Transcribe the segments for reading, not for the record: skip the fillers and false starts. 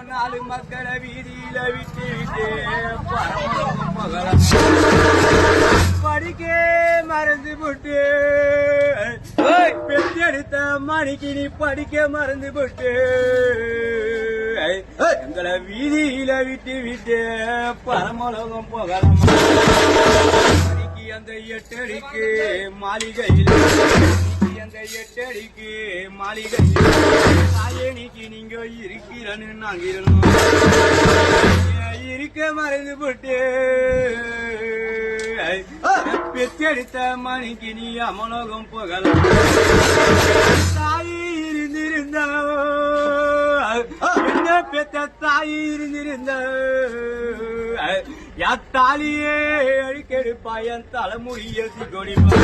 நாலு மக்களை வீதியில விட்டு விட்டு படிக்க மறந்து போட்டு பெற்றெடுத்த மணிக்கு நீ படிக்க மறந்து போட்டு எங்களை வீதியில விட்டு விட்டு பரமலோகம் போகலாம் படிக்கு அந்த 8 அடிக்கு மாளிகையில் அந்த 8 அடிக்கு மாளிகையில் தாயணிக்கு நீங்க இருக்கிறன்னு நாங்க இருக்க மறந்து போட்டு பெற்றெடுத்த மணிக்கு நீ அமலோகம் போகலாம் தாய் இருந்திருந்தா என்ன பெத்த தாய் இருந்திருந்த யாத்தாலியே அழிக்கெடுப்பா என் தலைமுடிய கொடிப்பா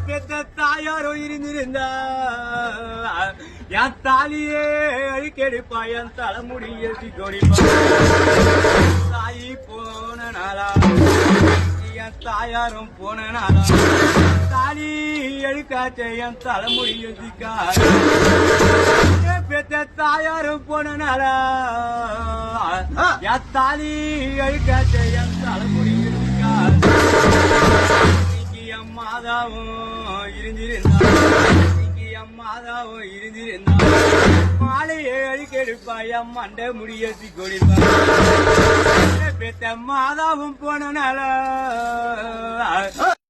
பெத்த தாயாரோ இருந்திருந்தா யாத்தாலியே அழிக்கெடுப்பா என் தலைமுடிய கொடிப்பா தாயி போன நாளா என் தாயாரும் போன நாளா தாலி எழுக்காச்ச என் தலைமுடிய பெத்த தாயாரும் போன நாளா தாலி அழுக்காச்ச என் தலைமுடிய என் மாதாவும் இருந்திருந்தா என் மாதாவும் இருந்திருந்தா மாலையை அழுக்கெடுப்பா என் மண்டை முடியத்தி கொடிப்பா பெத்த மாதாவும் போன நாளா